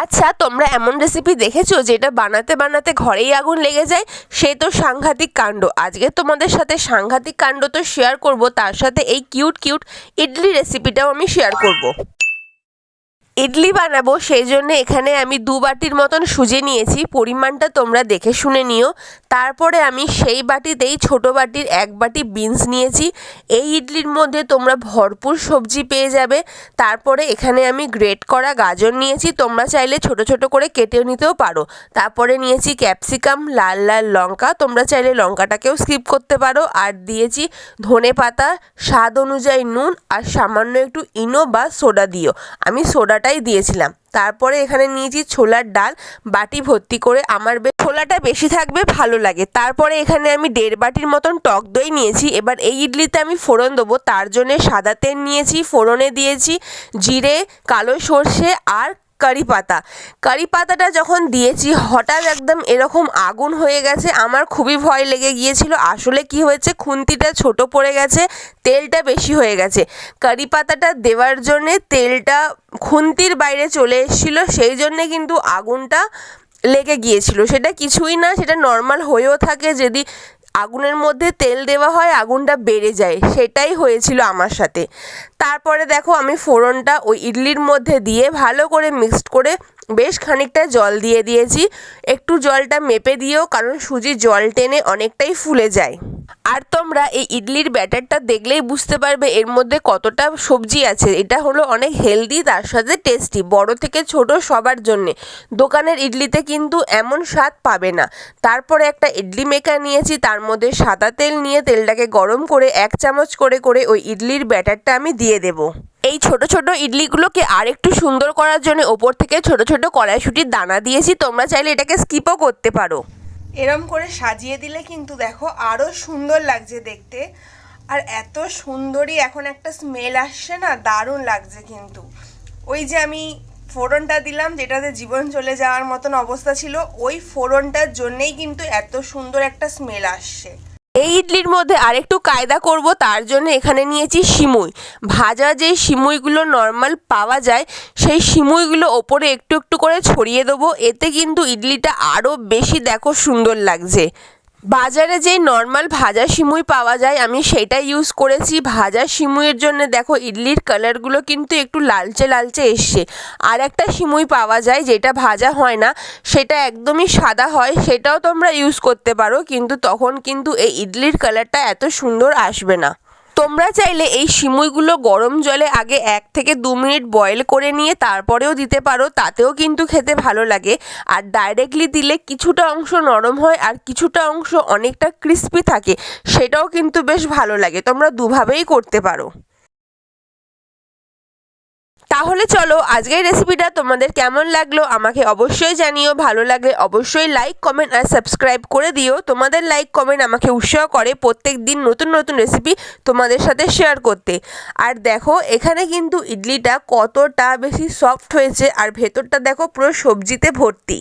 আচ্ছা, তোমরা এমন রেসিপি দেখেছো যেটা বানাতে বানাতে ঘরেই আগুন লেগে যায়? সে তো সাংঘাতিক কাণ্ড। আজকে তোমাদের সাথে সাংঘাতিক কাণ্ড তো শেয়ার করব, তার সাথে এই কিউট কিউট ইডলি রেসিপিটাও আমি শেয়ার করব। ইডলি বানাবো, সেই জন্য এখানে আমি 2 বাটির মতন সুজি নিয়েছি। পরিমাণটা তোমরা দেখে শুনে নিও। তারপরে আমি সেই বাটিতেই ছোট বাটির 1 বাটি বিনস নিয়েছি। এই ইডলির মধ্যে তোমরা ভরপুর সবজি পেয়ে যাবে। তারপরে এখানে আমি গ্রেট করা গাজর নিয়েছি, তোমরা চাইলে ছোট ছোট করে কেটেও নিতেও পারো। তারপরে নিয়েছি ক্যাপসিকাম, লাল লাল লঙ্কা, তোমরা চাইলে লঙ্কাটাকেও স্কিপ করতে পারো। আর দিয়েছি ধনে পাতা, স্বাদ অনুযায়ী নুন, আর সামান্য একটু ইনো বা সোডা দিও। আমি সোডাটাই দিয়েছিলাম। তারপরে এখানে নিয়েছি ছোলার ডাল বাটি ভর্তি করে, আমার ছোলাটা বেশি থাকবে ভালো লাগে। তারপরে এখানে আমি 1.5 বাটির মতন টক দই নিয়েছি। এবার এই ইডলিতে আমি ফোড়ন দেবো, তার জন্য সাদা তেল নিয়েছি, ফোড়নে দিয়েছি জিরে, কালো সর্ষে আর কারি পাতাটা যখন দিয়েছি হঠাৎ একদম এরকম আগুন হয়ে গেছে, আমার খুবই ভয় লেগে গিয়েছিল। আসলে কি হয়েছে, খুন্তিটা ছোট পড়ে গেছে, তেলটা বেশি হয়ে গেছে। কারি পাতাটা দেওয়ার জন্যে তেলটা খুন্তির বাইরে চলে এসেছিলো, সেই জন্যে কিন্তু আগুনটা লেগে গিয়েছিল। সেটা কিছুই না, সেটা নর্মাল হয়েও থাকে, যদি আগুনের মধ্যে তেল দেওয়া হয় আগুনটা বেড়ে যায়, সেটাই হয়েছিল আমার সাথে। তারপরে দেখো আমি ফোড়নটা ওই ইডলির মধ্যে দিয়ে ভালো করে মিক্সড করে বেশ খানিকটা জল দিয়ে দিয়েছি। একটু জলটা মেপে দিও, কারণ সুজি জল টেনে অনেকটাই ফুলে যায়। আর তোমরা এই ইডলির ব্যাটারটা দেখলেই বুঝতে পারবে এর মধ্যে কতটা সবজি আছে। এটা হলো অনেক হেলদি, তার সাথে টেস্টি, বড় থেকে ছোট সবার জন্যে। দোকানের ইডলিতে কিন্তু এমন স্বাদ পাবে না। তারপরে একটা ইডলি মেকার নিয়েছি, তার মধ্যে সাদা তেল নিয়ে তেলটাকে গরম করে 1 চামচ করে করে ওই ইডলির ব্যাটারটা আমি দিয়ে দেবো। এই ছোট ছোট ইডলিগুলোকে আর একটু সুন্দর করার জন্য ওপর থেকে ছোট ছোট কড়াইশুঁটির দানা দিয়েছি, তোমরা চাইলে এটাকে স্কিপও করতে পারো। এরম করে সাজিয়ে দিলে কিন্তু দেখো আরও সুন্দর লাগছে দেখতে। আর এত সুন্দরই এখন একটা স্মেল আসছে না, দারুণ লাগছে কিন্তু। ওই যে আমি ফোড়নটা দিলাম যেটাতে জীবন চলে যাওয়ার মতন অবস্থা ছিল, ওই ফোড়নটার জন্যেই কিন্তু এত সুন্দর একটা স্মেল আসছে। এই ইডলির মধ্যে আরেকটু কায়দা করব, তার জন্য এখানে নিয়েছি সিমুই। ভাজা যে সিমুইগুলো নর্মাল পাওয়া যায়, সেই সিমুইগুলো ওপরে একটু একটু করে ছড়িয়ে দেবো। এতে কিন্তু ইডলিটা আরও বেশি দেখো সুন্দর লাগছে। বাজারে যেই নর্মাল ভাজা সিমুই পাওয়া যায় আমি সেটা ইউজ করেছি। ভাজা সিমুইয়ের জন্য দেখো ইডলির কালারগুলো কিন্তু একটু লালচে লালচে এসছে। আর একটা সিমুই পাওয়া যায় যেটা ভাজা হয় না, সেটা একদমই সাদা হয়, সেটাও তোমরা ইউজ করতে পারো, কিন্তু তখন কিন্তু এই ইডলির কালারটা এত সুন্দর আসবে না। তোমরা চাইলে এই সিমুইগুলো গরম জলে আগে 1 থেকে 2 মিনিট বয়েল করে নিয়ে তারপরেও দিতে পারো, তাতেও কিন্তু খেতে ভালো লাগে। আর ডাইরেক্টলি দিলে কিছুটা অংশ নরম হয় আর কিছুটা অংশ অনেকটা ক্রিস্পি থাকে, সেটাও কিন্তু বেশ ভালো লাগে। তোমরা দুভাবেই করতে পারো। তাহলে চলো আজকের রেসিপিটা তোমাদের কেমন লাগলো আমাকে অবশ্যই জানিও। ভালো লাগলে অবশ্যই লাইক, কমেন্ট আর সাবস্ক্রাইব করে দিও। তোমাদের লাইক কমেন্ট আমাকে উৎসাহ করে প্রত্যেক দিন নতুন নতুন রেসিপি তোমাদের সাথে শেয়ার করতে। আর দেখো এখানে কিন্তু ইডলিটা কতটা বেশি সফট হয়েছে, আর ভেতরটা দেখো পুরো সবজিতে ভর্তি।